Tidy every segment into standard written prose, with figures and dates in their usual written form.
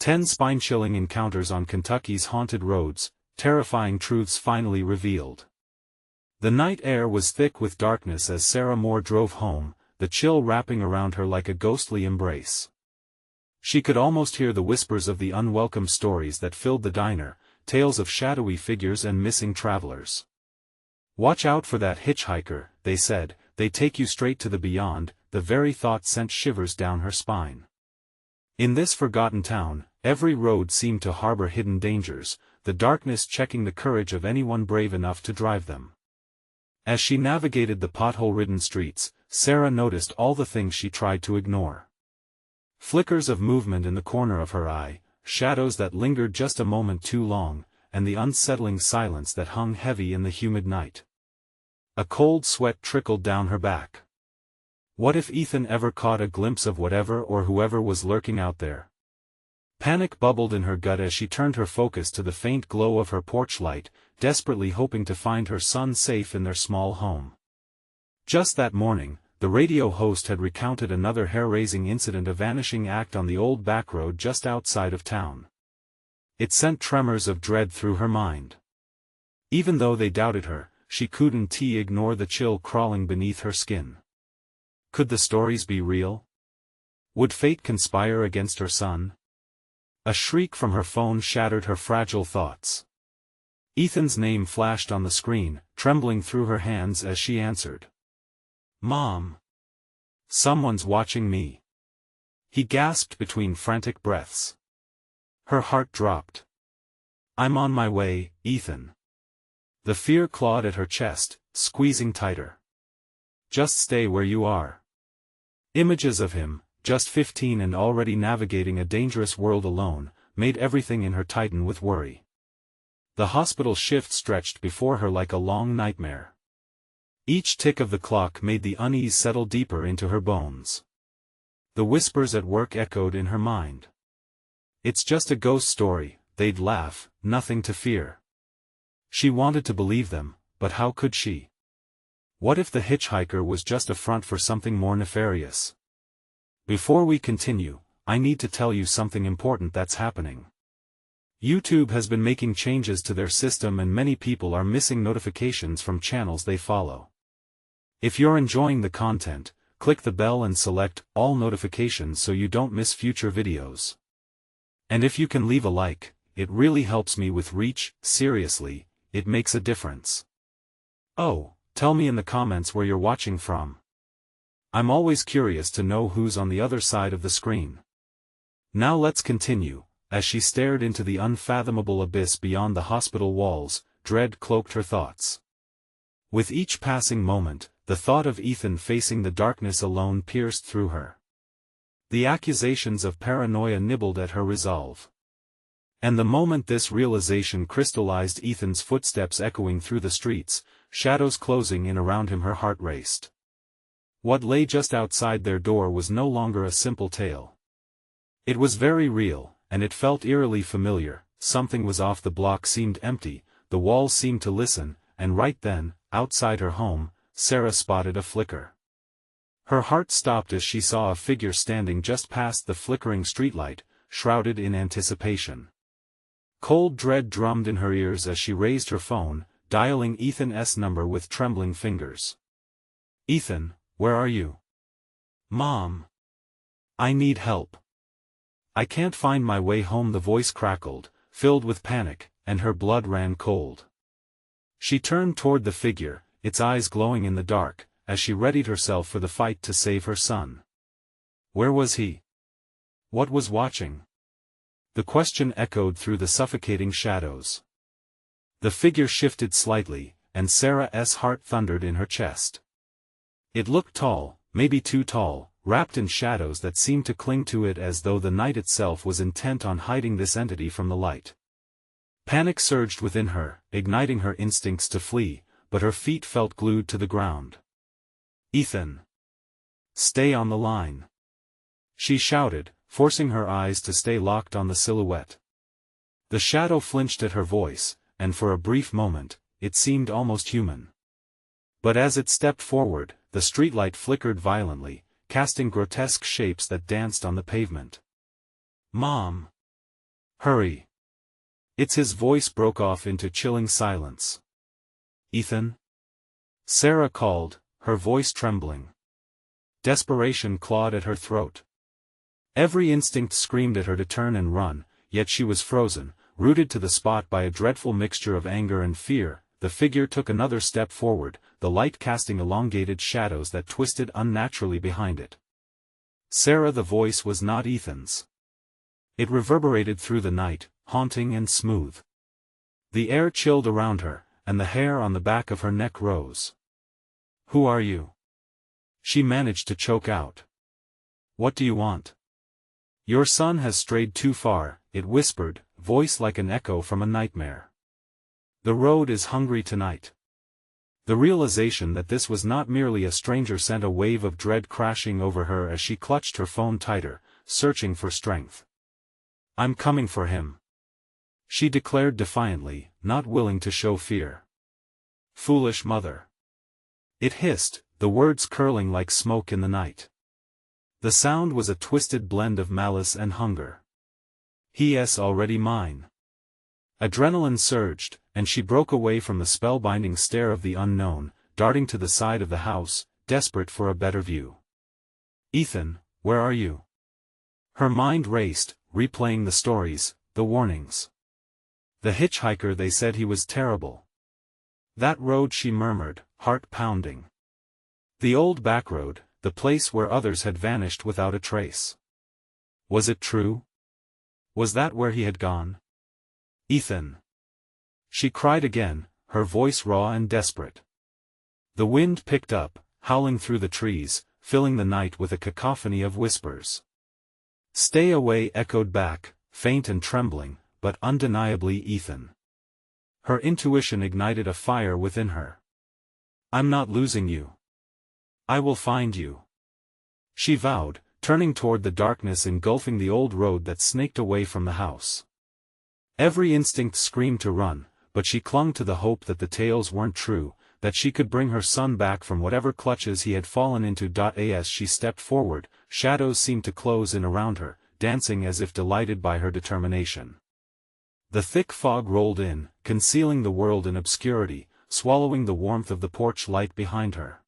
10 spine-chilling encounters on Kentucky's haunted roads, terrifying truths finally revealed. The night air was thick with darkness as Sarah Moore drove home, the chill wrapping around her like a ghostly embrace. She could almost hear the whispers of the unwelcome stories that filled the diner, tales of shadowy figures and missing travelers. "Watch out for that hitchhiker," they said, "they take you straight to the beyond." The very thought sent shivers down her spine. In this forgotten town, every road seemed to harbor hidden dangers, the darkness checking the courage of anyone brave enough to drive them. As she navigated the pothole-ridden streets, Sarah noticed all the things she tried to ignore. Flickers of movement in the corner of her eye, shadows that lingered just a moment too long, and the unsettling silence that hung heavy in the humid night. A cold sweat trickled down her back. What if Ethan ever caught a glimpse of whatever or whoever was lurking out there? Panic bubbled in her gut as she turned her focus to the faint glow of her porch light, desperately hoping to find her son safe in their small home. Just that morning, the radio host had recounted another hair-raising incident, a vanishing act on the old back road just outside of town. It sent tremors of dread through her mind. Even though they doubted her, she couldn't ignore the chill crawling beneath her skin. Could the stories be real? Would fate conspire against her son? A shriek from her phone shattered her fragile thoughts. Ethan's name flashed on the screen, trembling through her hands as she answered. "Mom. Someone's watching me." He gasped between frantic breaths. Her heart dropped. "I'm on my way, Ethan." The fear clawed at her chest, squeezing tighter. "Just stay where you are." Images of him, just 15 and already navigating a dangerous world alone, made everything in her tighten with worry. The hospital shift stretched before her like a long nightmare. Each tick of the clock made the unease settle deeper into her bones. The whispers at work echoed in her mind. "It's just a ghost story," they'd laugh, "nothing to fear." She wanted to believe them, but how could she? What if the hitchhiker was just a front for something more nefarious? Before we continue, I need to tell you something important that's happening. YouTube has been making changes to their system and many people are missing notifications from channels they follow. If you're enjoying the content, click the bell and select all notifications so you don't miss future videos. And if you can leave a like, it really helps me with reach. Seriously, it makes a difference. Oh, tell me in the comments where you're watching from. I'm always curious to know who's on the other side of the screen. Now let's continue. As she stared into the unfathomable abyss beyond the hospital walls, dread cloaked her thoughts. With each passing moment, the thought of Ethan facing the darkness alone pierced through her. The accusations of paranoia nibbled at her resolve. And the moment this realization crystallized, Ethan's footsteps echoing through the streets, shadows closing in around him, her heart raced. What lay just outside their door was no longer a simple tale. It was very real, and it felt eerily familiar. Something was off. The block seemed empty, the walls seemed to listen, and right then, outside her home, Sarah spotted a flicker. Her heart stopped as she saw a figure standing just past the flickering streetlight, shrouded in anticipation. Cold dread drummed in her ears as she raised her phone, dialing Ethan's number with trembling fingers. "Ethan, where are you?" "Mom. I need help. I can't find my way home." The voice crackled, filled with panic, and her blood ran cold. She turned toward the figure, its eyes glowing in the dark, as she readied herself for the fight to save her son. Where was he? What was watching? The question echoed through the suffocating shadows. The figure shifted slightly, and Sarah's heart thundered in her chest. It looked tall, maybe too tall, wrapped in shadows that seemed to cling to it as though the night itself was intent on hiding this entity from the light. Panic surged within her, igniting her instincts to flee, but her feet felt glued to the ground. "Ethan! Stay on the line!" she shouted, forcing her eyes to stay locked on the silhouette. The shadow flinched at her voice, and for a brief moment, it seemed almost human. But as it stepped forward, the streetlight flickered violently, casting grotesque shapes that danced on the pavement. "Mom! Hurry. His voice broke off into chilling silence. Ethan? Sarah called, her voice trembling. Desperation clawed at her throat. Every instinct screamed at her to turn and run, yet she was frozen, rooted to the spot by a dreadful mixture of anger and fear. The figure took another step forward, the light casting elongated shadows that twisted unnaturally behind it. Sarah, the voice was not Ethan's. It reverberated through the night, haunting and smooth. The air chilled around her, and the hair on the back of her neck rose. Who are you? She managed to choke out. What do you want? Your son has strayed too far, it whispered, voice like an echo from a nightmare. The road is hungry tonight. The realization that this was not merely a stranger sent a wave of dread crashing over her as she clutched her phone tighter, searching for strength. I'm coming for him, she declared defiantly, not willing to show fear. Foolish mother. It hissed, the words curling like smoke in the night. The sound was a twisted blend of malice and hunger. He's already mine. Adrenaline surged, and she broke away from the spellbinding stare of the unknown, darting to the side of the house, desperate for a better view. Ethan, where are you? Her mind raced, replaying the stories, the warnings. The hitchhiker, they said he was terrible. That road, she murmured, heart pounding. The old backroad, the place where others had vanished without a trace. Was it true? Was that where he had gone? Ethan. She cried again, her voice raw and desperate. The wind picked up, howling through the trees, filling the night with a cacophony of whispers. Stay away echoed back, faint and trembling, but undeniably Ethan. Her intuition ignited a fire within her. I'm not losing you. I will find you, she vowed, turning toward the darkness engulfing the old road that snaked away from the house. Every instinct screamed to run, but she clung to the hope that the tales weren't true, that she could bring her son back from whatever clutches he had fallen into. As she stepped forward, shadows seemed to close in around her, dancing as if delighted by her determination. The thick fog rolled in, concealing the world in obscurity, swallowing the warmth of the porch light behind her.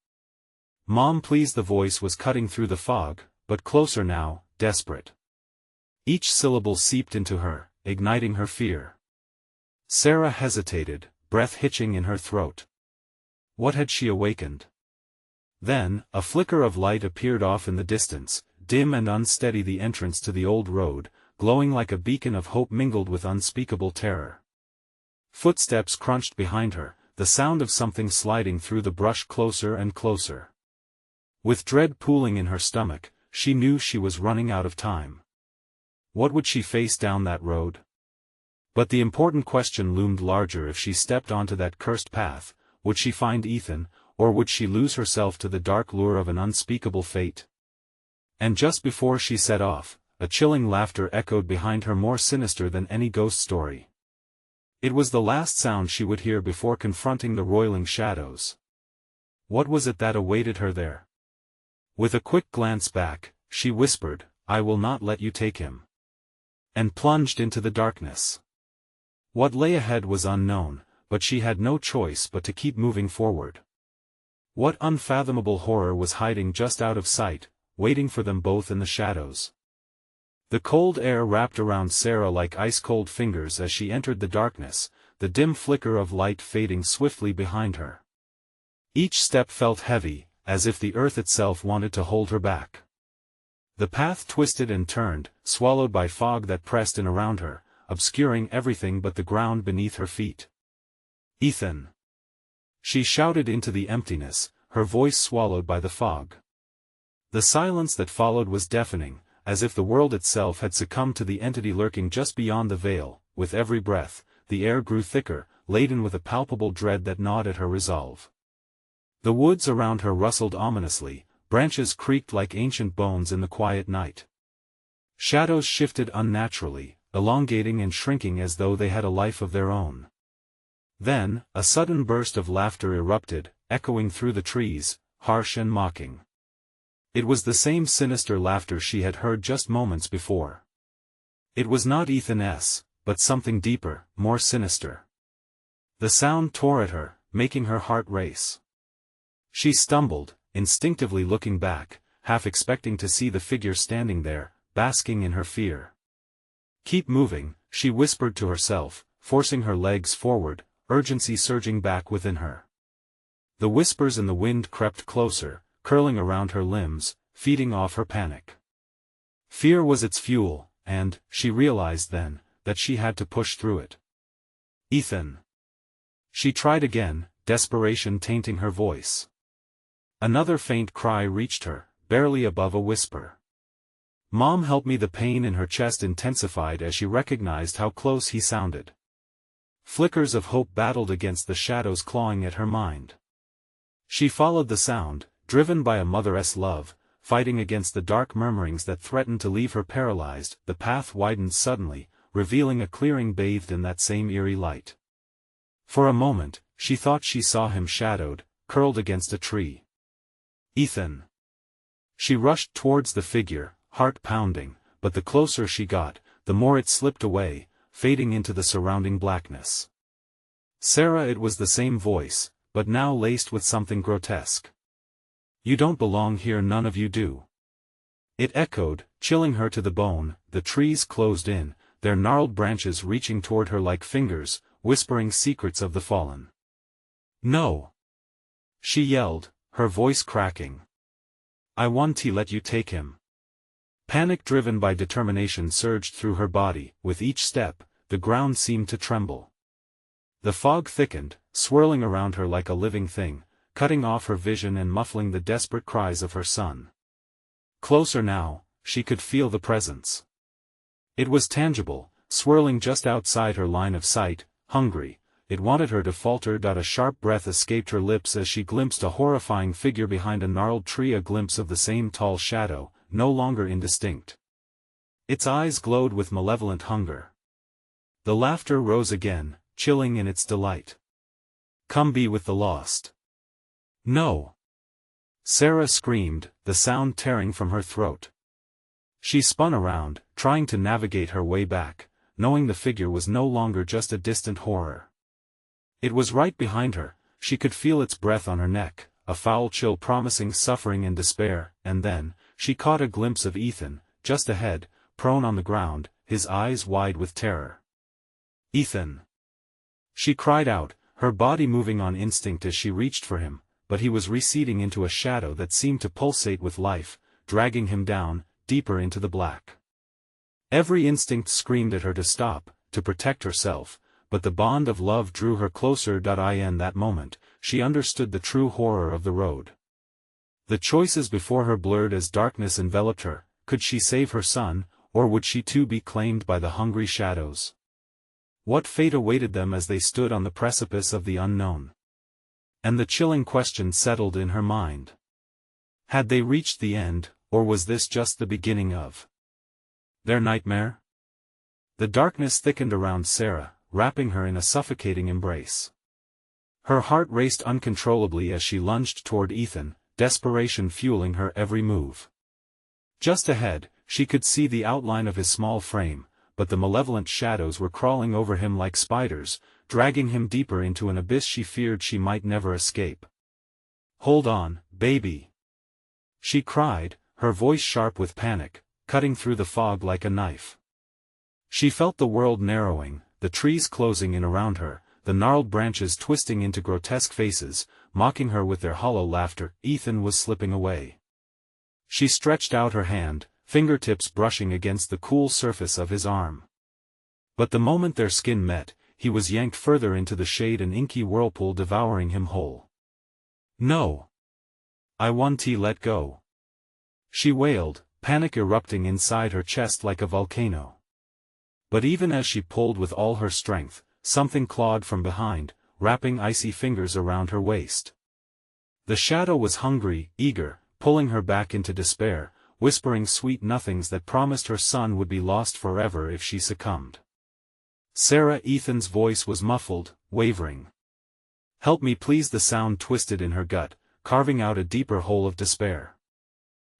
Mom, please, the voice was cutting through the fog, but closer now, desperate. Each syllable seeped into her, igniting her fear. Sarah hesitated, breath hitching in her throat. What had she awakened? Then, a flicker of light appeared off in the distance, dim and unsteady, the entrance to the old road, glowing like a beacon of hope mingled with unspeakable terror. Footsteps crunched behind her, the sound of something sliding through the brush closer and closer. With dread pooling in her stomach, she knew she was running out of time. What would she face down that road? But the important question loomed larger. If she stepped onto that cursed path, would she find Ethan, or would she lose herself to the dark lure of an unspeakable fate? And just before she set off, a chilling laughter echoed behind her, more sinister than any ghost story. It was the last sound she would hear before confronting the roiling shadows. What was it that awaited her there? With a quick glance back, she whispered, "I will not let you take him," and plunged into the darkness. What lay ahead was unknown, but she had no choice but to keep moving forward. What unfathomable horror was hiding just out of sight, waiting for them both in the shadows? The cold air wrapped around Sarah like ice-cold fingers as she entered the darkness, the dim flicker of light fading swiftly behind her. Each step felt heavy, as if the earth itself wanted to hold her back. The path twisted and turned, swallowed by fog that pressed in around her, obscuring everything but the ground beneath her feet. "Ethan!" she shouted into the emptiness, her voice swallowed by the fog. The silence that followed was deafening, as if the world itself had succumbed to the entity lurking just beyond the veil. With every breath, the air grew thicker, laden with a palpable dread that gnawed at her resolve. The woods around her rustled ominously, branches creaked like ancient bones in the quiet night. Shadows shifted unnaturally, elongating and shrinking as though they had a life of their own. Then, a sudden burst of laughter erupted, echoing through the trees, harsh and mocking. It was the same sinister laughter she had heard just moments before. It was not Ethan's, but something deeper, more sinister. The sound tore at her, making her heart race. She stumbled, instinctively looking back, half expecting to see the figure standing there, basking in her fear. "Keep moving," she whispered to herself, forcing her legs forward, urgency surging back within her. The whispers in the wind crept closer, curling around her limbs, feeding off her panic. Fear was its fuel, and, she realized then, that she had to push through it. "Ethan." She tried again, desperation tainting her voice. Another faint cry reached her, barely above a whisper. "Mom, help me!" The pain in her chest intensified as she recognized how close he sounded. Flickers of hope battled against the shadows clawing at her mind. She followed the sound, driven by a mother's love, fighting against the dark murmurings that threatened to leave her paralyzed. The path widened suddenly, revealing a clearing bathed in that same eerie light. For a moment, she thought she saw him shadowed, curled against a tree. "Ethan!" She rushed towards the figure, heart pounding, but the closer she got, the more it slipped away, fading into the surrounding blackness. Sarah, it was the same voice, but now laced with something grotesque. "You don't belong here, none of you do." It echoed, chilling her to the bone. The trees closed in, their gnarled branches reaching toward her like fingers, whispering secrets of the fallen. "No!" she yelled, her voice cracking. "I want to let you take him." Panic driven by determination surged through her body. With each step, the ground seemed to tremble. The fog thickened, swirling around her like a living thing, cutting off her vision and muffling the desperate cries of her son. Closer now, she could feel the presence. It was tangible, swirling just outside her line of sight, hungry. It wanted her to falter. A sharp breath escaped her lips as she glimpsed a horrifying figure behind a gnarled tree, a glimpse of the same tall shadow, no longer indistinct. Its eyes glowed with malevolent hunger. The laughter rose again, chilling in its delight. "Come be with the lost." "No!" Sarah screamed, the sound tearing from her throat. She spun around, trying to navigate her way back, knowing the figure was no longer just a distant horror. It was right behind her. She could feel its breath on her neck, a foul chill promising suffering and despair, and then, she caught a glimpse of Ethan, just ahead, prone on the ground, his eyes wide with terror. "Ethan!" She cried out, her body moving on instinct as she reached for him, but he was receding into a shadow that seemed to pulsate with life, dragging him down, deeper into the black. Every instinct screamed at her to stop, to protect herself, but the bond of love drew her closer. In that moment, she understood the true horror of the road. The choices before her blurred as darkness enveloped her. Could she save her son, or would she too be claimed by the hungry shadows? What fate awaited them as they stood on the precipice of the unknown? And the chilling question settled in her mind. Had they reached the end, or was this just the beginning of their nightmare? The darkness thickened around Sarah, wrapping her in a suffocating embrace. Her heart raced uncontrollably as she lunged toward Ethan, desperation fueling her every move. Just ahead, she could see the outline of his small frame, but the malevolent shadows were crawling over him like spiders, dragging him deeper into an abyss she feared she might never escape. "Hold on, baby!" she cried, her voice sharp with panic, cutting through the fog like a knife. She felt the world narrowing, the trees closing in around her, the gnarled branches twisting into grotesque faces, mocking her with their hollow laughter. Ethan was slipping away. She stretched out her hand, fingertips brushing against the cool surface of his arm. But the moment their skin met, he was yanked further into the shade, an inky whirlpool devouring him whole. "No! I want to let go!" she wailed, panic erupting inside her chest like a volcano. But even as she pulled with all her strength, something clawed from behind, wrapping icy fingers around her waist. The shadow was hungry, eager, pulling her back into despair, whispering sweet nothings that promised her son would be lost forever if she succumbed. "Sarah!" Ethan's voice was muffled, wavering. "Help me please!" The sound twisted in her gut, carving out a deeper hole of despair.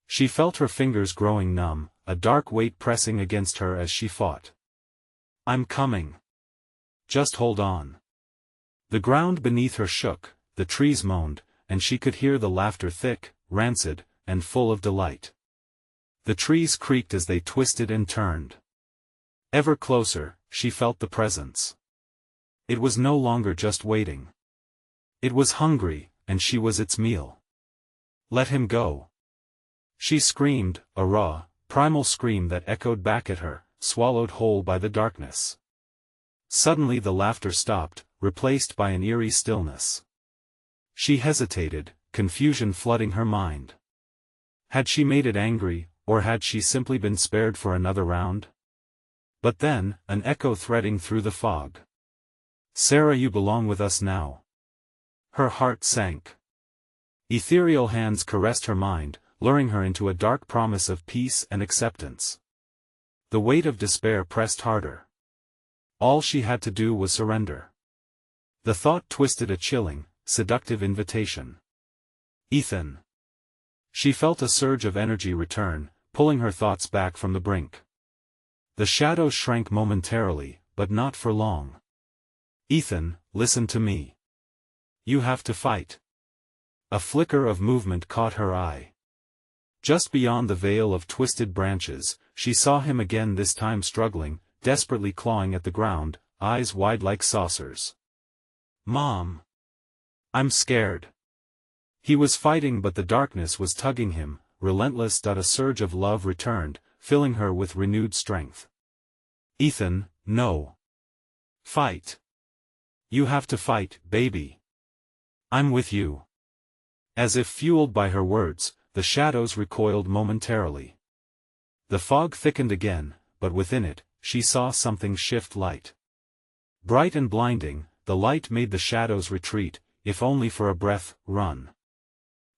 She felt her fingers growing numb, a dark weight pressing against her as she fought. "I'm coming. Just hold on." The ground beneath her shook, the trees moaned, and she could hear the laughter thick, rancid, and full of delight. The trees creaked as they twisted and turned. Ever closer, she felt the presence. It was no longer just waiting. It was hungry, and she was its meal. "Let him go." She screamed, a raw, primal scream that echoed back at her, swallowed whole by the darkness. Suddenly the laughter stopped, replaced by an eerie stillness. She hesitated, confusion flooding her mind. Had she made it angry, or had she simply been spared for another round? But then, an echo threading through the fog. "Sarah, you belong with us now." Her heart sank. Ethereal hands caressed her mind, luring her into a dark promise of peace and acceptance. The weight of despair pressed harder. All she had to do was surrender. The thought twisted a chilling, seductive invitation. "Ethan." She felt a surge of energy return, pulling her thoughts back from the brink. The shadows shrank momentarily, but not for long. "Ethan, listen to me. You have to fight." A flicker of movement caught her eye. Just beyond the veil of twisted branches, she saw him again, this time struggling, desperately clawing at the ground, eyes wide like saucers. "Mom. I'm scared." He was fighting, but the darkness was tugging him, relentless. A surge of love returned, filling her with renewed strength. "Ethan, no. Fight. You have to fight, baby. I'm with you." As if fueled by her words, the shadows recoiled momentarily. The fog thickened again, but within it, she saw something shift light. Bright and blinding, the light made the shadows retreat, if only for a breath. "Run."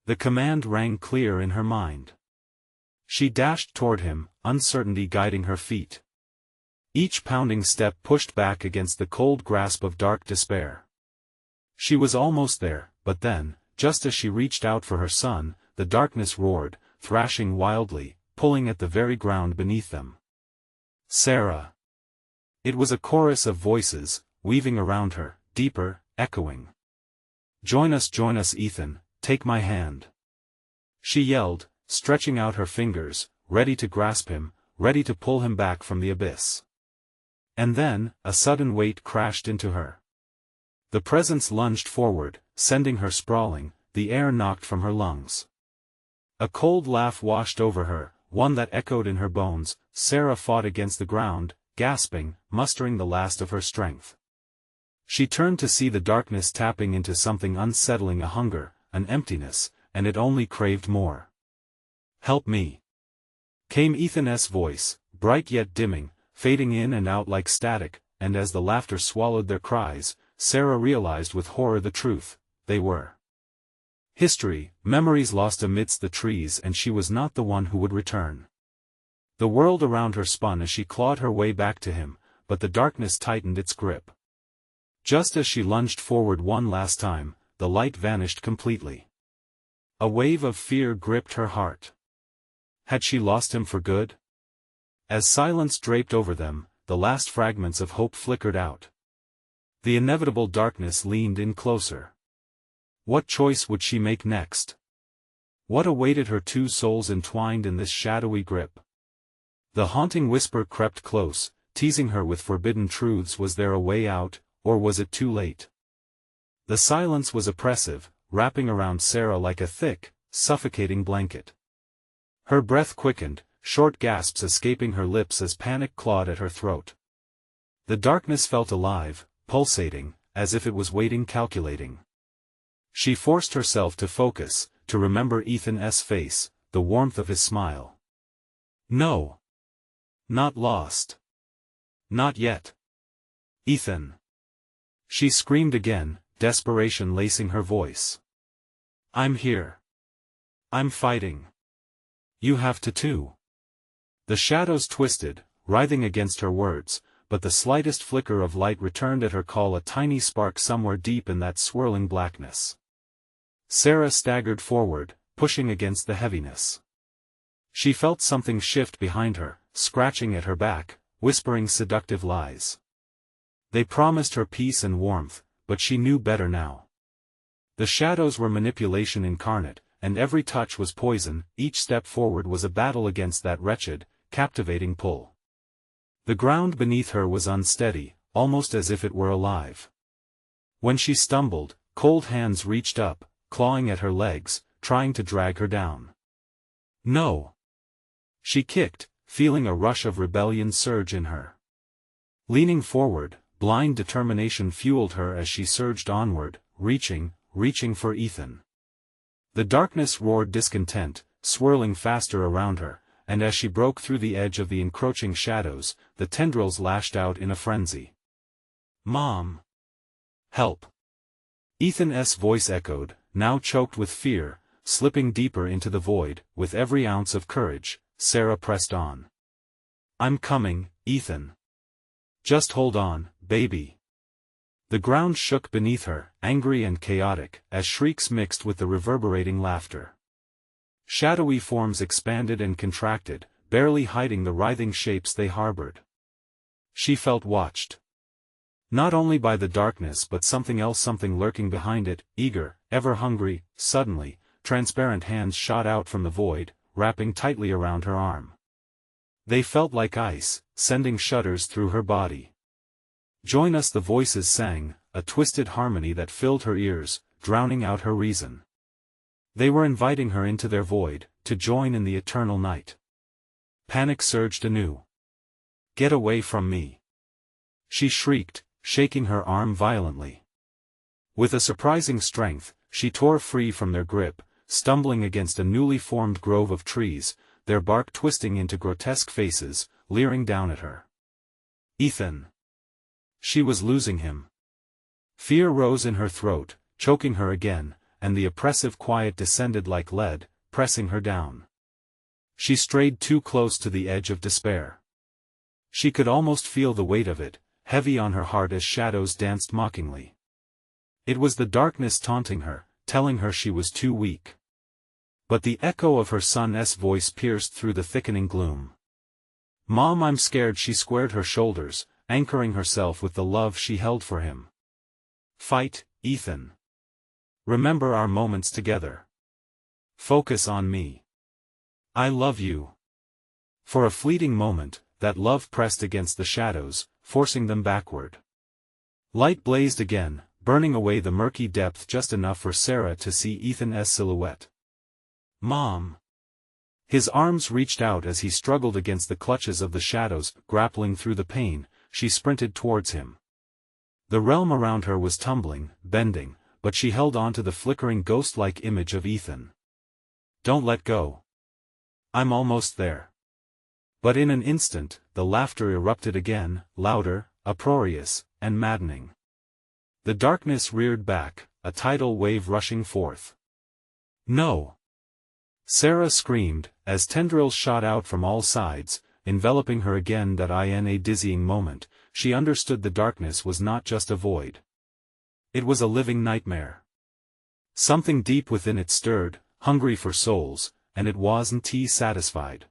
The command rang clear in her mind. She dashed toward him, uncertainty guiding her feet. Each pounding step pushed back against the cold grasp of dark despair. She was almost there, but then, just as she reached out for her son, the darkness roared, thrashing wildly, pulling at the very ground beneath them. "Sarah." It was a chorus of voices, weaving around her, deeper, echoing. Join us, Ethan, take my hand." She yelled, stretching out her fingers, ready to grasp him, ready to pull him back from the abyss. And then, a sudden weight crashed into her. The presence lunged forward, sending her sprawling, the air knocked from her lungs. A cold laugh washed over her, one that echoed in her bones. Sarah fought against the ground, gasping, mustering the last of her strength. She turned to see the darkness tapping into something unsettling, a hunger, an emptiness, and it only craved more. "Help me," came Ethan's voice, bright yet dimming, fading in and out like static, and as the laughter swallowed their cries, Sarah realized with horror the truth: they were history, memories lost amidst the trees, and she was not the one who would return. The world around her spun as she clawed her way back to him, but the darkness tightened its grip. Just as she lunged forward one last time, the light vanished completely. A wave of fear gripped her heart. Had she lost him for good? As silence draped over them, the last fragments of hope flickered out. The inevitable darkness leaned in closer. What choice would she make next? What awaited her two souls entwined in this shadowy grip? The haunting whisper crept close, teasing her with forbidden truths. Was there a way out, or was it too late? The silence was oppressive, wrapping around Sarah like a thick, suffocating blanket. Her breath quickened, short gasps escaping her lips as panic clawed at her throat. The darkness felt alive, pulsating, as if it was waiting, calculating. She forced herself to focus, to remember Ethan's face, the warmth of his smile. No. Not lost. Not yet. "Ethan." She screamed again, desperation lacing her voice. "I'm here. I'm fighting. You have to too." The shadows twisted, writhing against her words, but the slightest flicker of light returned at her call, a tiny spark somewhere deep in that swirling blackness. Sarah staggered forward, pushing against the heaviness. She felt something shift behind her, scratching at her back, whispering seductive lies. They promised her peace and warmth, but she knew better now. The shadows were manipulation incarnate, and every touch was poison. Each step forward was a battle against that wretched, captivating pull. The ground beneath her was unsteady, almost as if it were alive. When she stumbled, cold hands reached up, clawing at her legs, trying to drag her down. No! She kicked, feeling a rush of rebellion surge in her. Leaning forward, blind determination fueled her as she surged onward, reaching for Ethan. The darkness roared discontent, swirling faster around her, and as she broke through the edge of the encroaching shadows, the tendrils lashed out in a frenzy. "Mom! Help!" Ethan's voice echoed, now choked with fear, slipping deeper into the void. With every ounce of courage, Sarah pressed on. "I'm coming, Ethan. Just hold on, baby." The ground shook beneath her, angry and chaotic, as shrieks mixed with the reverberating laughter. Shadowy forms expanded and contracted, barely hiding the writhing shapes they harbored. She felt watched. Not only by the darkness but something else, something lurking behind it, eager, ever hungry. Suddenly, transparent hands shot out from the void, wrapping tightly around her arm. They felt like ice, sending shudders through her body. "Join us," the voices sang, a twisted harmony that filled her ears, drowning out her reason. They were inviting her into their void, to join in the eternal night. Panic surged anew. "Get away from me!" she shrieked, shaking her arm violently. With a surprising strength, she tore free from their grip, stumbling against a newly formed grove of trees, their bark twisting into grotesque faces, leering down at her. Ethan! She was losing him. Fear rose in her throat, choking her again, and the oppressive quiet descended like lead, pressing her down. She strayed too close to the edge of despair. She could almost feel the weight of it, heavy on her heart as shadows danced mockingly. It was the darkness taunting her, telling her she was too weak. But the echo of her son's voice pierced through the thickening gloom. "Mom, I'm scared." She squared her shoulders, anchoring herself with the love she held for him. "Fight, Ethan. Remember our moments together. Focus on me. I love you." For a fleeting moment, that love pressed against the shadows, forcing them backward. Light blazed again, burning away the murky depth just enough for Sarah to see Ethan's silhouette. "Mom!" His arms reached out as he struggled against the clutches of the shadows. Grappling through the pain, she sprinted towards him. The realm around her was tumbling, bending, but she held on to the flickering ghost-like image of Ethan. "Don't let go. I'm almost there." But in an instant, the laughter erupted again, louder, uproarious, and maddening. The darkness reared back, a tidal wave rushing forth. "No!" Sarah screamed, as tendrils shot out from all sides, enveloping her again. That in a dizzying moment, she understood the darkness was not just a void. It was a living nightmare. Something deep within it stirred, hungry for souls, and it wasn't satisfied.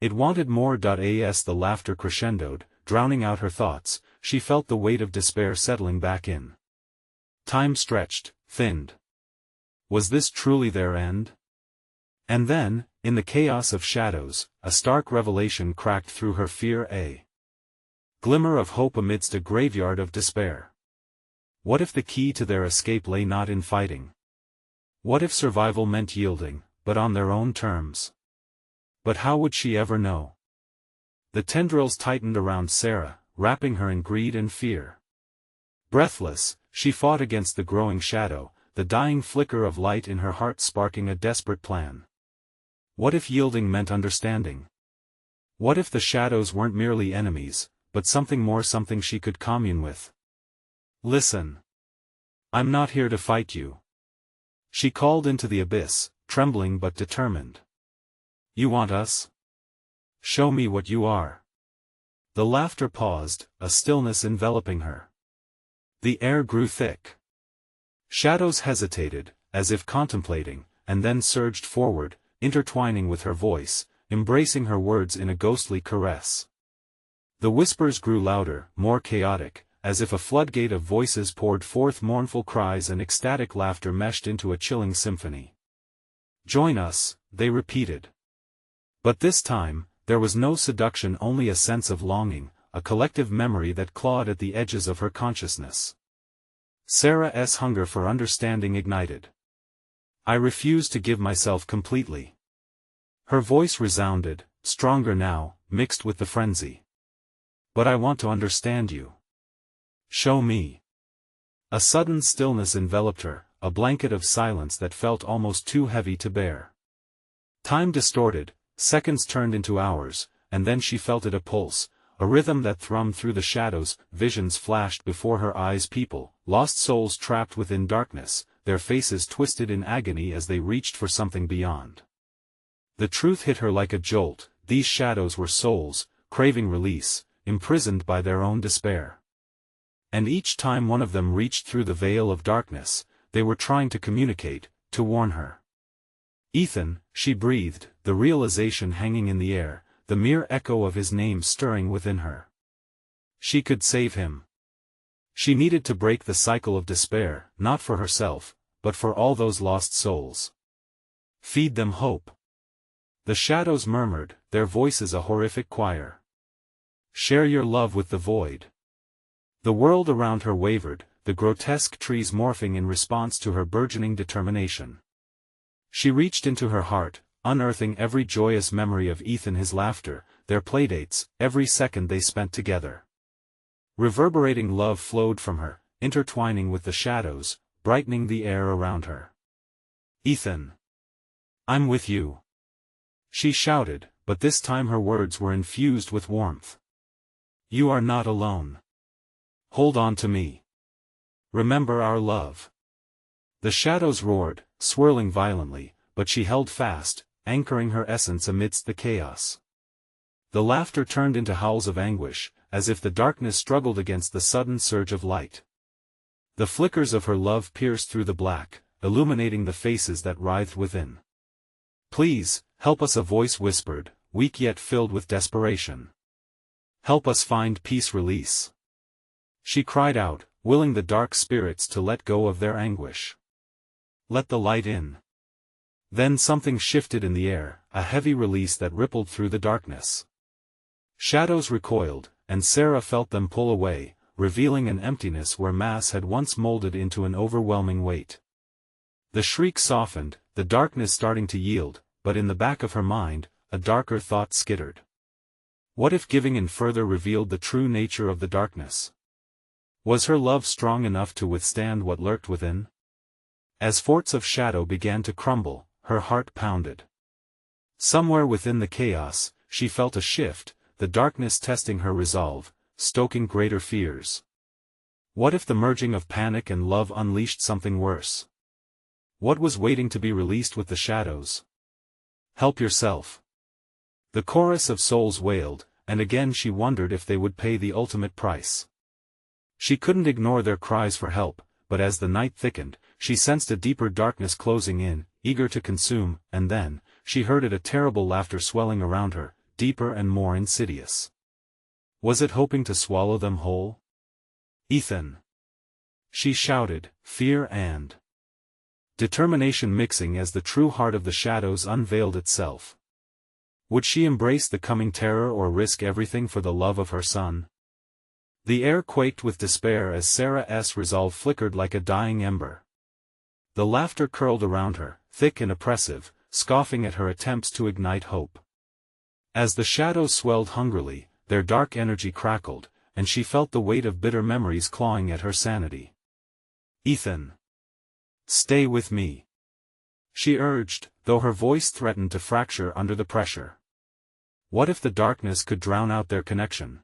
It wanted more. As the laughter crescendoed, drowning out her thoughts, she felt the weight of despair settling back in. Time stretched, thinned. Was this truly their end? And then, in the chaos of shadows, a stark revelation cracked through her fear, a glimmer of hope amidst a graveyard of despair. What if the key to their escape lay not in fighting? What if survival meant yielding, but on their own terms? But how would she ever know? The tendrils tightened around Sarah, wrapping her in greed and fear. Breathless, she fought against the growing shadow, the dying flicker of light in her heart sparking a desperate plan. What if yielding meant understanding? What if the shadows weren't merely enemies, but something more, something she could commune with? "Listen. I'm not here to fight you," she called into the abyss, trembling but determined. "You want us? Show me what you are." The laughter paused, a stillness enveloping her. The air grew thick. Shadows hesitated, as if contemplating, and then surged forward, intertwining with her voice, embracing her words in a ghostly caress. The whispers grew louder, more chaotic, as if a floodgate of voices poured forth mournful cries and ecstatic laughter meshed into a chilling symphony. "Join us," they repeated. But this time, there was no seduction, only a sense of longing, a collective memory that clawed at the edges of her consciousness. Sarah's hunger for understanding ignited. "I refuse to give myself completely." Her voice resounded, stronger now, mixed with the frenzy. "But I want to understand you. Show me." A sudden stillness enveloped her, a blanket of silence that felt almost too heavy to bear. Time distorted, seconds turned into hours, and then she felt it, a pulse, a rhythm that thrummed through the shadows. Visions flashed before her eyes, people, lost souls trapped within darkness, their faces twisted in agony as they reached for something beyond. The truth hit her like a jolt: these shadows were souls, craving release, imprisoned by their own despair. And each time one of them reached through the veil of darkness, they were trying to communicate, to warn her. "Ethan," she breathed, the realization hanging in the air, the mere echo of his name stirring within her. She could save him. She needed to break the cycle of despair, not for herself, but for all those lost souls. Feed them hope. The shadows murmured, their voices a horrific choir. Share your love with the void. The world around her wavered, the grotesque trees morphing in response to her burgeoning determination. She reached into her heart, unearthing every joyous memory of Ethan, his laughter, their playdates, every second they spent together. Reverberating love flowed from her, intertwining with the shadows, brightening the air around her. "Ethan! I'm with you!" she shouted, but this time her words were infused with warmth. "You are not alone. Hold on to me. Remember our love." The shadows roared, swirling violently, but she held fast, anchoring her essence amidst the chaos. The laughter turned into howls of anguish, as if the darkness struggled against the sudden surge of light. The flickers of her love pierced through the black, illuminating the faces that writhed within. "Please, help us," a voice whispered, weak yet filled with desperation. "Help us find peace, release." She cried out, willing the dark spirits to let go of their anguish. "Let the light in." Then something shifted in the air, a heavy release that rippled through the darkness. Shadows recoiled, and Sarah felt them pull away, revealing an emptiness where mass had once molded into an overwhelming weight. The shriek softened, the darkness starting to yield, but in the back of her mind, a darker thought skittered. What if giving in further revealed the true nature of the darkness? Was her love strong enough to withstand what lurked within? As forts of shadow began to crumble, her heart pounded. Somewhere within the chaos, she felt a shift, the darkness testing her resolve, stoking greater fears. What if the merging of panic and love unleashed something worse? What was waiting to be released with the shadows? "Help yourself." The chorus of souls wailed, and again she wondered if they would pay the ultimate price. She couldn't ignore their cries for help, but as the night thickened, she sensed a deeper darkness closing in, eager to consume, and then, she heard it, a terrible laughter swelling around her, deeper and more insidious. Was it hoping to swallow them whole? "Ethan!" she shouted, fear and determination mixing as the true heart of the shadows unveiled itself. Would she embrace the coming terror or risk everything for the love of her son? The air quaked with despair as Sarah's resolve flickered like a dying ember. The laughter curled around her, thick and oppressive, scoffing at her attempts to ignite hope. As the shadows swelled hungrily, their dark energy crackled, and she felt the weight of bitter memories clawing at her sanity. "Ethan! Stay with me," she urged, though her voice threatened to fracture under the pressure. What if the darkness could drown out their connection?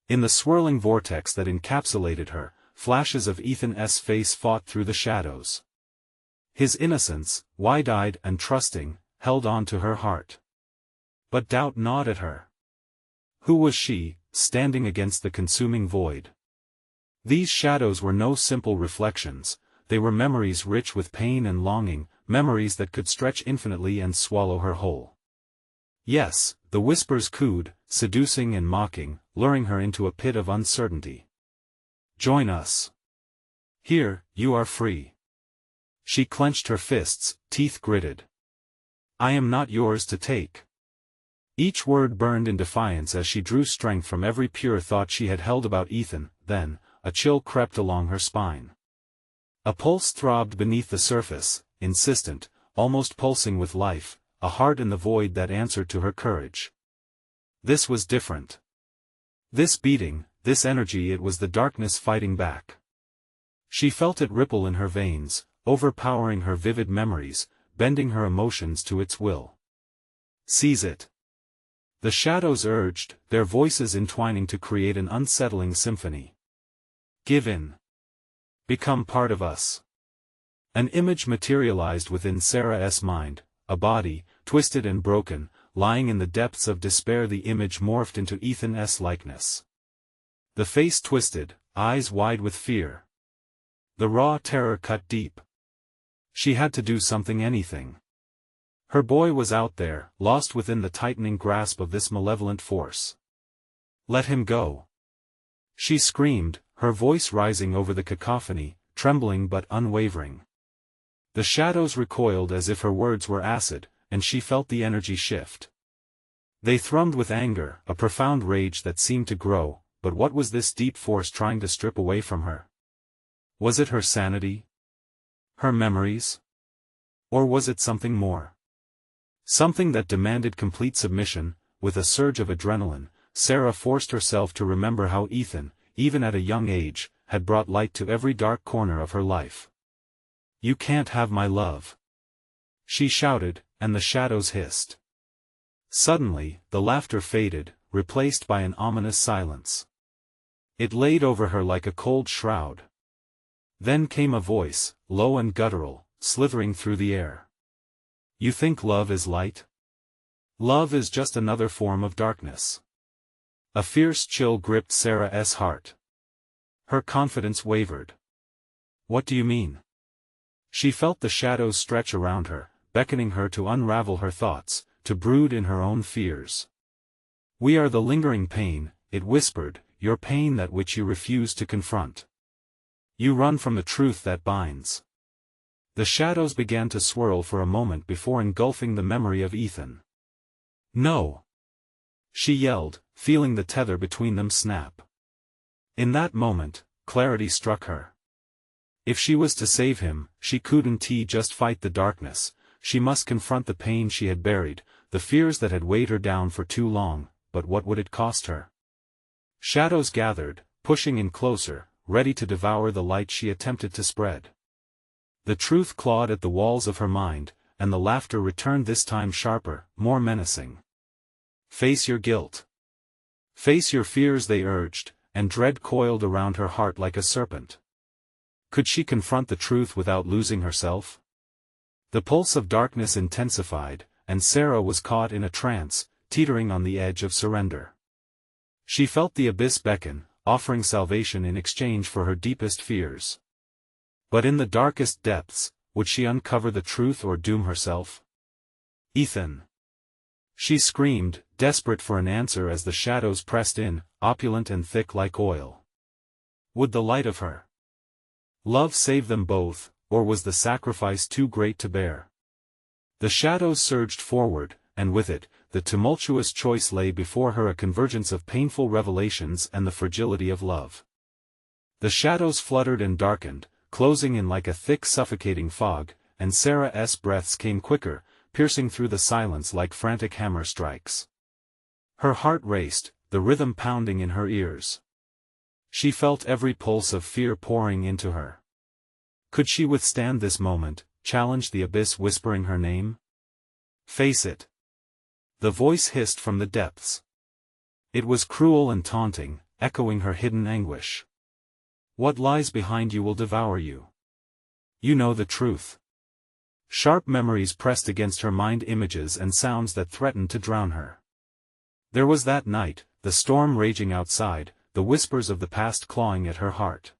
In the swirling vortex that encapsulated her, flashes of Ethan's face fought through the shadows. His innocence, wide-eyed and trusting, held on to her heart. But doubt gnawed at her. Who was she, standing against the consuming void? These shadows were no simple reflections, they were memories rich with pain and longing, memories that could stretch infinitely and swallow her whole. Yes, the whispers cooed, seducing and mocking, luring her into a pit of uncertainty. Join us. Here, you are free. She clenched her fists, teeth gritted. I am not yours to take. Each word burned in defiance as she drew strength from every pure thought she had held about Ethan. Then, a chill crept along her spine. A pulse throbbed beneath the surface, insistent, almost pulsing with life, a heart in the void that answered to her courage. This was different. This beating, this energy, it was the darkness fighting back. She felt it ripple in her veins, overpowering her vivid memories, bending her emotions to its will. Seize it. The shadows urged, their voices entwining to create an unsettling symphony. Give in. Become part of us. An image materialized within Sarah's mind, a body, twisted and broken, lying in the depths of despair. The image morphed into Ethan's likeness. The face twisted, eyes wide with fear. The raw terror cut deep. She had to do something, anything. Her boy was out there, lost within the tightening grasp of this malevolent force. Let him go. She screamed, her voice rising over the cacophony, trembling but unwavering. The shadows recoiled as if her words were acid, and she felt the energy shift. They thrummed with anger, a profound rage that seemed to grow, but what was this deep force trying to strip away from her? Was it her sanity? Her memories? Or was it something more? Something that demanded complete submission. With a surge of adrenaline, Sarah forced herself to remember how Ethan, even at a young age, had brought light to every dark corner of her life. You can't have my love. She shouted, and the shadows hissed. Suddenly, the laughter faded, replaced by an ominous silence. It laid over her like a cold shroud. Then came a voice, low and guttural, slithering through the air. You think love is light? Love is just another form of darkness. A fierce chill gripped Sarah's heart. Her confidence wavered. What do you mean? She felt the shadows stretch around her, beckoning her to unravel her thoughts, to brood in her own fears. We are the lingering pain, it whispered, your pain that which you refuse to confront. You run from the truth that binds. The shadows began to swirl for a moment before engulfing the memory of Ethan. No! She yelled, feeling the tether between them snap. In that moment, clarity struck her. If she was to save him, she couldn't just fight the darkness, she must confront the pain she had buried, the fears that had weighed her down for too long. But what would it cost her? Shadows gathered, pushing in closer, ready to devour the light she attempted to spread. The truth clawed at the walls of her mind, and the laughter returned, this time sharper, more menacing. Face your guilt. Face your fears, they urged, and dread coiled around her heart like a serpent. Could she confront the truth without losing herself? The pulse of darkness intensified, and Sarah was caught in a trance, teetering on the edge of surrender. She felt the abyss beckon, offering salvation in exchange for her deepest fears. But in the darkest depths, would she uncover the truth or doom herself? Ethan! She screamed, desperate for an answer as the shadows pressed in, opulent and thick like oil. Would the light of her love save them both, or was the sacrifice too great to bear? The shadows surged forward, and with it, the tumultuous choice lay before her, a convergence of painful revelations and the fragility of love. The shadows fluttered and darkened, closing in like a thick suffocating fog, and Sarah's breaths came quicker, piercing through the silence like frantic hammer strikes. Her heart raced, the rhythm pounding in her ears. She felt every pulse of fear pouring into her. Could she withstand this moment, challenge the abyss whispering her name? Face it. The voice hissed from the depths. It was cruel and taunting, echoing her hidden anguish. What lies behind you will devour you. You know the truth. Sharp memories pressed against her mind, images and sounds that threatened to drown her. There was that night, the storm raging outside, the whispers of the past clawing at her heart.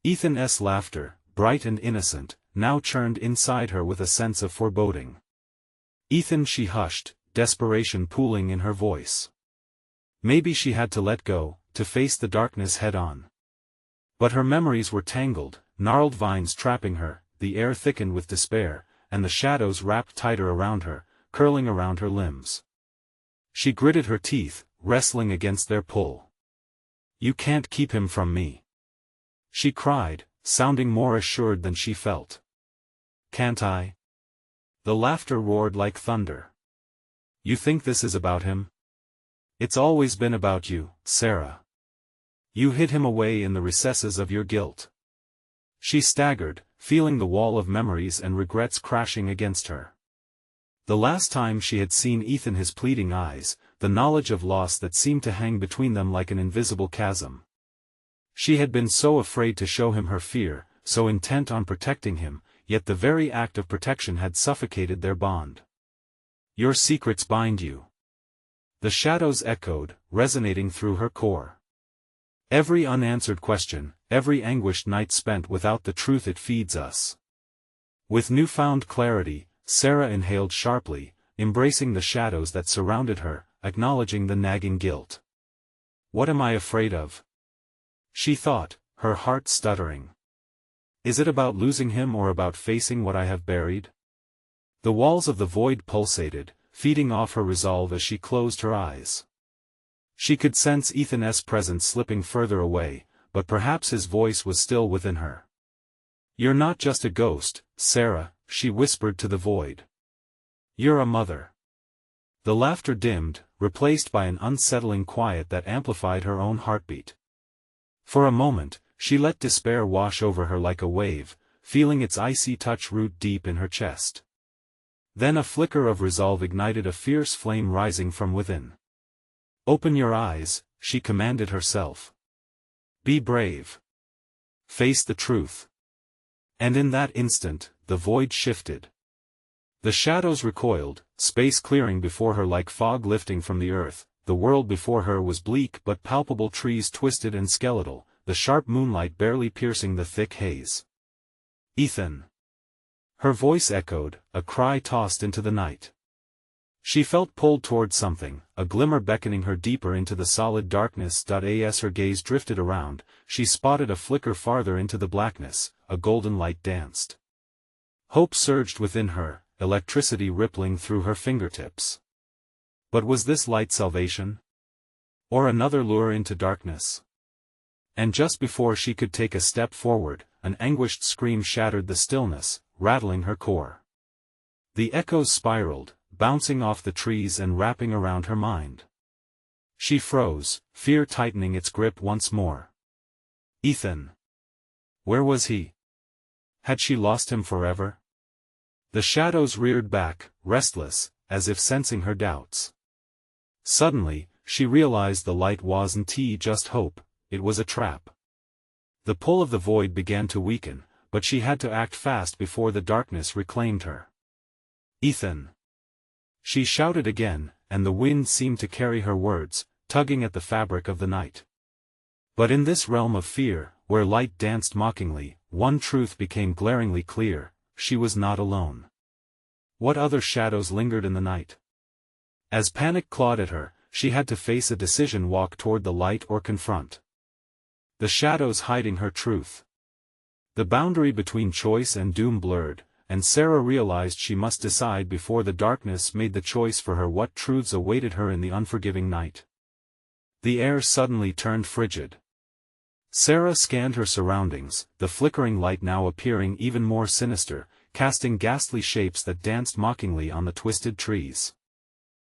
Ethan's laughter, bright and innocent, now churned inside her with a sense of foreboding. "Ethan," she hushed, desperation pooling in her voice. Maybe she had to let go, to face the darkness head-on. But her memories were tangled, gnarled vines trapping her, the air thickened with despair, and the shadows wrapped tighter around her, curling around her limbs. She gritted her teeth, wrestling against their pull. "You can't keep him from me," she cried, sounding more assured than she felt. "Can't I?" The laughter roared like thunder. "You think this is about him? It's always been about you, Sarah. You hid him away in the recesses of your guilt." She staggered, feeling the wall of memories and regrets crashing against her. The last time she had seen Ethan, his pleading eyes, the knowledge of loss that seemed to hang between them like an invisible chasm. She had been so afraid to show him her fear, so intent on protecting him, yet the very act of protection had suffocated their bond. "Your secrets bind you." The shadows echoed, resonating through her core. "Every unanswered question, every anguished night spent without the truth, it feeds us." With newfound clarity, Sarah inhaled sharply, embracing the shadows that surrounded her, acknowledging the nagging guilt. "What am I afraid of?" she thought, her heart stuttering. "Is it about losing him or about facing what I have buried?" The walls of the void pulsated, feeding off her resolve as she closed her eyes. She could sense Ethan's presence slipping further away, but perhaps his voice was still within her. "You're not just a ghost, Sarah," she whispered to the void. "You're a mother." The laughter dimmed, replaced by an unsettling quiet that amplified her own heartbeat. For a moment, she let despair wash over her like a wave, feeling its icy touch root deep in her chest. Then a flicker of resolve ignited a fierce flame rising from within. "Open your eyes," she commanded herself. "Be brave. Face the truth." And in that instant, the void shifted. The shadows recoiled, space clearing before her like fog lifting from the earth. The world before her was bleak but palpable, trees twisted and skeletal, the sharp moonlight barely piercing the thick haze. "Ethan!" Her voice echoed, a cry tossed into the night. She felt pulled toward something, a glimmer beckoning her deeper into the solid darkness. As her gaze drifted around, she spotted a flicker farther into the blackness, a golden light danced. Hope surged within her, electricity rippling through her fingertips. But was this light salvation? Or another lure into darkness? And just before she could take a step forward, an anguished scream shattered the stillness, rattling her core. The echoes spiraled, bouncing off the trees and wrapping around her mind. She froze, fear tightening its grip once more. Ethan! Where was he? Had she lost him forever? The shadows reared back, restless, as if sensing her doubts. Suddenly, she realized the light wasn't just hope, it was a trap. The pull of the void began to weaken, but she had to act fast before the darkness reclaimed her. "Ethan!" She shouted again, and the wind seemed to carry her words, tugging at the fabric of the night. But in this realm of fear, where light danced mockingly, one truth became glaringly clear: she was not alone. What other shadows lingered in the night? As panic clawed at her, she had to face a decision: walk toward the light or confront the shadows hiding her truth. The boundary between choice and doom blurred, and Sarah realized she must decide before the darkness made the choice for her. What truths awaited her in the unforgiving night? The air suddenly turned frigid. Sarah scanned her surroundings, the flickering light now appearing even more sinister, casting ghastly shapes that danced mockingly on the twisted trees.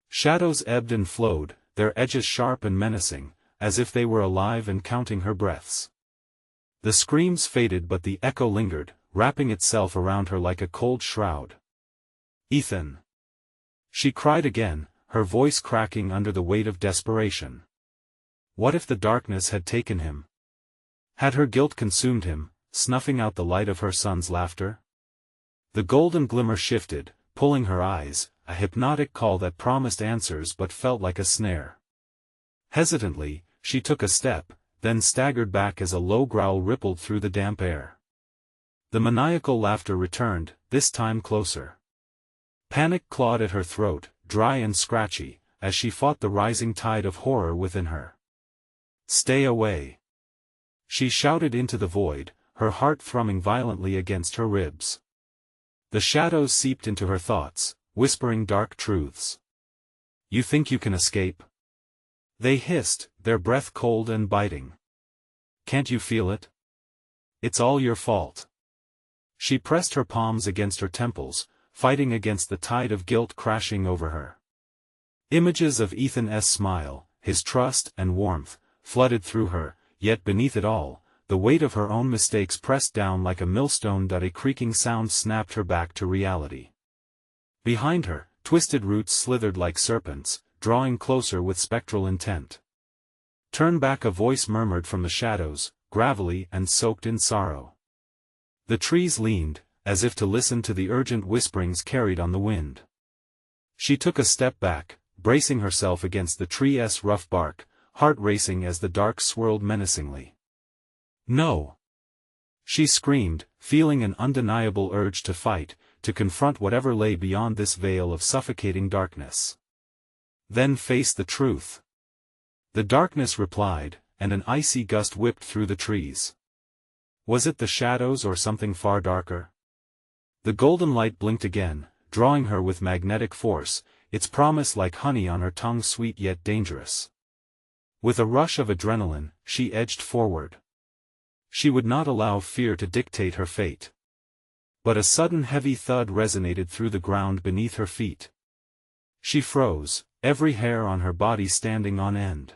Shadows ebbed and flowed, their edges sharp and menacing, as if they were alive and counting her breaths. The screams faded, but the echo lingered, wrapping itself around her like a cold shroud. "Ethan!" she cried again, her voice cracking under the weight of desperation. What if the darkness had taken him? Had her guilt consumed him, snuffing out the light of her son's laughter? The golden glimmer shifted, pulling her eyes, a hypnotic call that promised answers but felt like a snare. Hesitantly, she took a step, then staggered back as a low growl rippled through the damp air. The maniacal laughter returned, this time closer. Panic clawed at her throat, dry and scratchy, as she fought the rising tide of horror within her. "Stay away!" she shouted into the void, her heart thrumming violently against her ribs. The shadows seeped into her thoughts, whispering dark truths. "You think you can escape?" they hissed, their breath cold and biting. "Can't you feel it? It's all your fault." She pressed her palms against her temples, fighting against the tide of guilt crashing over her. Images of Ethan's smile, his trust and warmth, flooded through her, yet beneath it all, the weight of her own mistakes pressed down like a millstone that a creaking sound snapped her back to reality. Behind her, twisted roots slithered like serpents, drawing closer with spectral intent. "Turn back," a voice murmured from the shadows, gravelly and soaked in sorrow. The trees leaned, as if to listen to the urgent whisperings carried on the wind. She took a step back, bracing herself against the tree's rough bark, heart racing as the dark swirled menacingly. "No!" she screamed, feeling an undeniable urge to fight, to confront whatever lay beyond this veil of suffocating darkness. "Then face the truth." The darkness replied, and an icy gust whipped through the trees. Was it the shadows or something far darker? The golden light blinked again, drawing her with magnetic force, its promise like honey on her tongue, sweet yet dangerous. With a rush of adrenaline, she edged forward. She would not allow fear to dictate her fate. But a sudden heavy thud resonated through the ground beneath her feet. She froze, every hair on her body standing on end.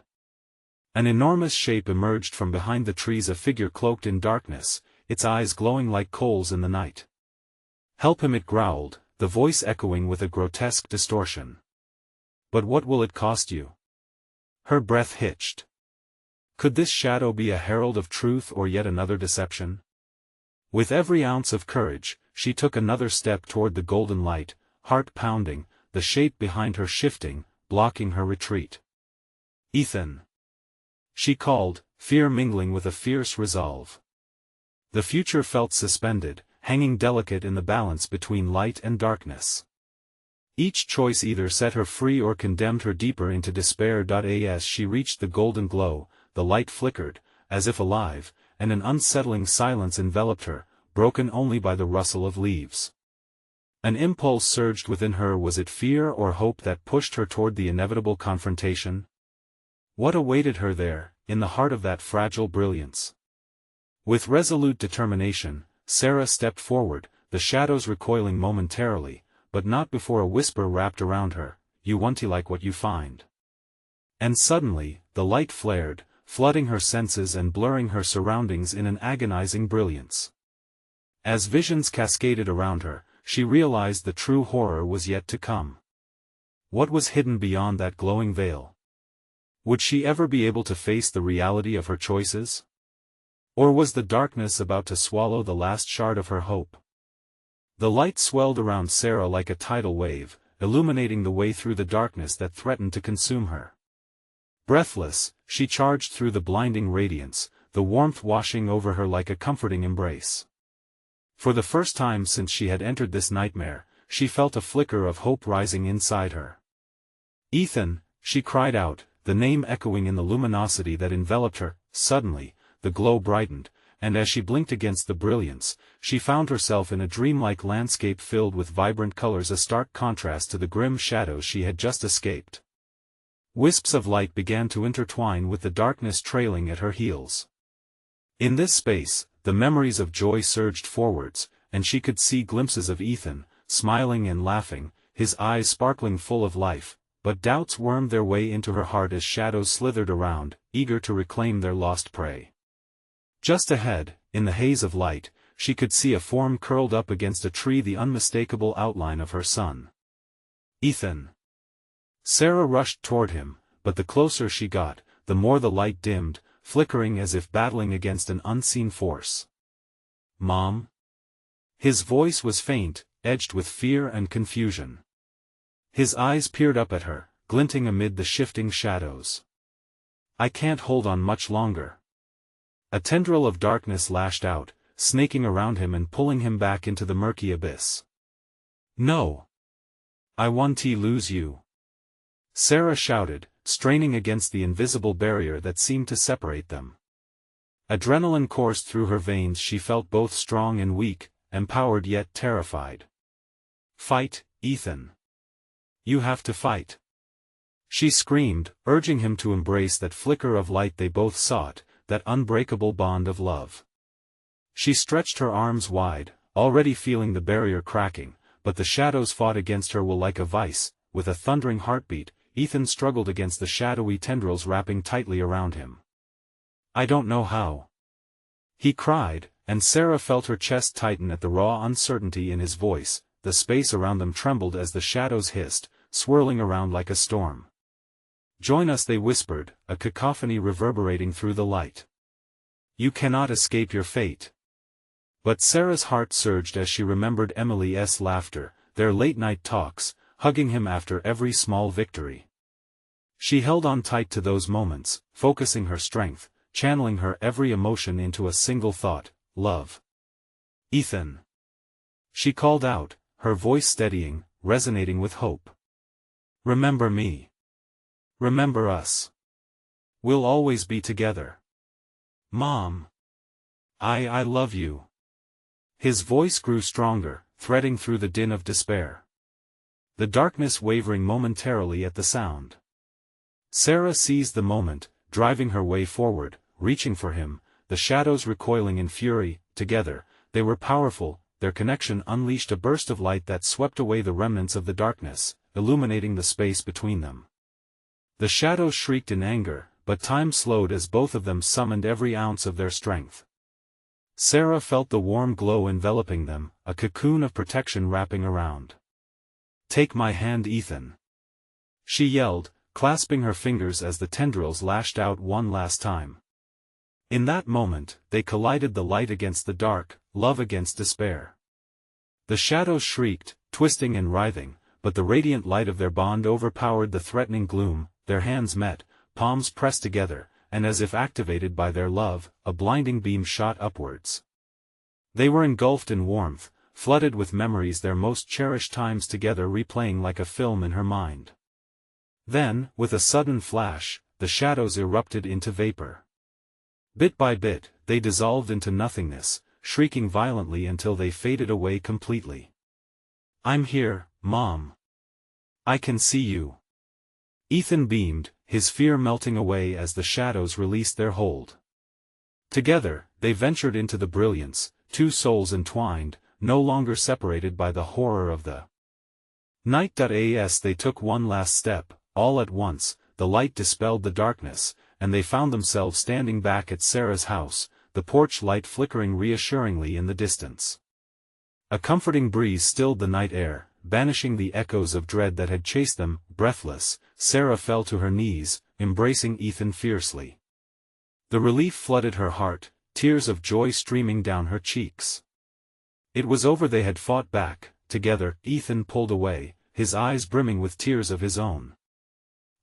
An enormous shape emerged from behind the trees, a figure cloaked in darkness, its eyes glowing like coals in the night. "Help him," it growled, the voice echoing with a grotesque distortion. "But what will it cost you?" Her breath hitched. Could this shadow be a herald of truth or yet another deception? With every ounce of courage, she took another step toward the golden light, heart pounding, the shape behind her shifting, blocking her retreat. "Ethan!" she called, fear mingling with a fierce resolve. The future felt suspended, hanging delicate in the balance between light and darkness. Each choice either set her free or condemned her deeper into despair. As she reached the golden glow, the light flickered, as if alive, and an unsettling silence enveloped her, broken only by the rustle of leaves. An impulse surged within her. Was it fear or hope that pushed her toward the inevitable confrontation? What awaited her there, in the heart of that fragile brilliance? With resolute determination, Sarah stepped forward, the shadows recoiling momentarily, but not before a whisper wrapped around her, "You won't like what you find." And suddenly, the light flared, flooding her senses and blurring her surroundings in an agonizing brilliance. As visions cascaded around her, she realized the true horror was yet to come. What was hidden beyond that glowing veil? Would she ever be able to face the reality of her choices? Or was the darkness about to swallow the last shard of her hope? The light swelled around Sarah like a tidal wave, illuminating the way through the darkness that threatened to consume her. Breathless, she charged through the blinding radiance, the warmth washing over her like a comforting embrace. For the first time since she had entered this nightmare, she felt a flicker of hope rising inside her. "Ethan!" she cried out, the name echoing in the luminosity that enveloped her. Suddenly, the glow brightened, and as she blinked against the brilliance, she found herself in a dreamlike landscape filled with vibrant colors, a stark contrast to the grim shadows she had just escaped. Wisps of light began to intertwine with the darkness trailing at her heels. In this space, the memories of joy surged forwards, and she could see glimpses of Ethan, smiling and laughing, his eyes sparkling full of life, but doubts wormed their way into her heart as shadows slithered around, eager to reclaim their lost prey. Just ahead, in the haze of light, she could see a form curled up against a tree, the unmistakable outline of her son. "Ethan!" Sarah rushed toward him, but the closer she got, the more the light dimmed, flickering as if battling against an unseen force. "Mom?" His voice was faint, edged with fear and confusion. His eyes peered up at her, glinting amid the shifting shadows. "I can't hold on much longer." A tendril of darkness lashed out, snaking around him and pulling him back into the murky abyss. "No! I won't lose you!" Sarah shouted, straining against the invisible barrier that seemed to separate them. Adrenaline coursed through her veins. She felt both strong and weak, empowered yet terrified. "Fight, Ethan! You have to fight!" she screamed, urging him to embrace that flicker of light they both sought, that unbreakable bond of love. She stretched her arms wide, already feeling the barrier cracking, but the shadows fought against her will like a vice. With a thundering heartbeat, Ethan struggled against the shadowy tendrils wrapping tightly around him. "I don't know how," he cried, and Sarah felt her chest tighten at the raw uncertainty in his voice. The space around them trembled as the shadows hissed, swirling around like a storm. "Join us," they whispered, a cacophony reverberating through the light. "You cannot escape your fate." But Sarah's heart surged as she remembered Emily's laughter, their late-night talks, hugging him after every small victory. She held on tight to those moments, focusing her strength, channeling her every emotion into a single thought: love. "Ethan!" she called out, her voice steadying, resonating with hope. "Remember me. Remember us. We'll always be together. Mom. I love you." His voice grew stronger, threading through the din of despair. The darkness wavering momentarily at the sound. Sarah seized the moment, driving her way forward, reaching for him, the shadows recoiling in fury. Together, they were powerful. Their connection unleashed a burst of light that swept away the remnants of the darkness, illuminating the space between them. The shadows shrieked in anger, but time slowed as both of them summoned every ounce of their strength. Sarah felt the warm glow enveloping them, a cocoon of protection wrapping around. "Take my hand, Ethan!" she yelled, clasping her fingers as the tendrils lashed out one last time. In that moment, they collided, the light against the dark, love against despair. The shadows shrieked, twisting and writhing, but the radiant light of their bond overpowered the threatening gloom. Their hands met, palms pressed together, and as if activated by their love, a blinding beam shot upwards. They were engulfed in warmth, flooded with memories, their most cherished times together replaying like a film in her mind. Then, with a sudden flash, the shadows erupted into vapor. Bit by bit, they dissolved into nothingness, shrieking violently until they faded away completely. "I'm here, Mom. I can see you." Ethan beamed, his fear melting away as the shadows released their hold. Together, they ventured into the brilliance, two souls entwined, no longer separated by the horror of the night. As they took one last step, all at once, the light dispelled the darkness, and they found themselves standing back at Sarah's house, the porch light flickering reassuringly in the distance. A comforting breeze stilled the night air, banishing the echoes of dread that had chased them. Breathless, Sarah fell to her knees, embracing Ethan fiercely. The relief flooded her heart, tears of joy streaming down her cheeks. It was over. They had fought back, together. Ethan pulled away, his eyes brimming with tears of his own.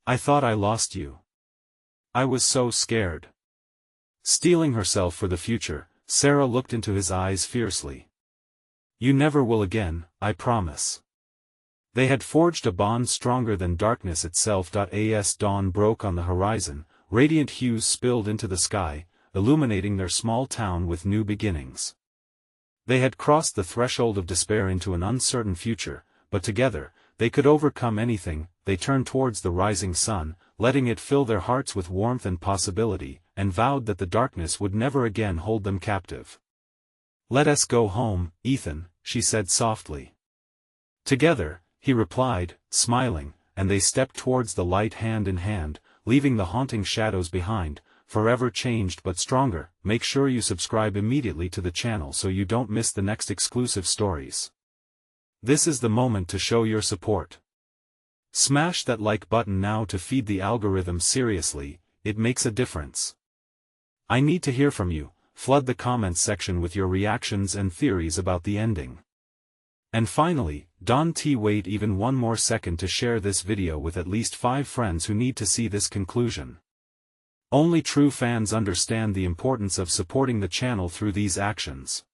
"I thought I lost you. I was so scared." Steeling herself for the future, Sarah looked into his eyes fiercely. "You never will again, I promise." They had forged a bond stronger than darkness itself. As dawn broke on the horizon, radiant hues spilled into the sky, illuminating their small town with new beginnings. They had crossed the threshold of despair into an uncertain future, but together, they could overcome anything. They turned towards the rising sun, letting it fill their hearts with warmth and possibility, and vowed that the darkness would never again hold them captive. "Let us go home, Ethan," she said softly. "Together," he replied, smiling, and they stepped towards the light hand in hand, leaving the haunting shadows behind, forever changed but stronger. Make sure you subscribe immediately to the channel so you don't miss the next exclusive stories. This is the moment to show your support. Smash that like button now to feed the algorithm. Seriously, it makes a difference. I need to hear from you. Flood the comments section with your reactions and theories about the ending. And finally, don't wait even one more second to share this video with at least 5 friends who need to see this conclusion. Only true fans understand the importance of supporting the channel through these actions.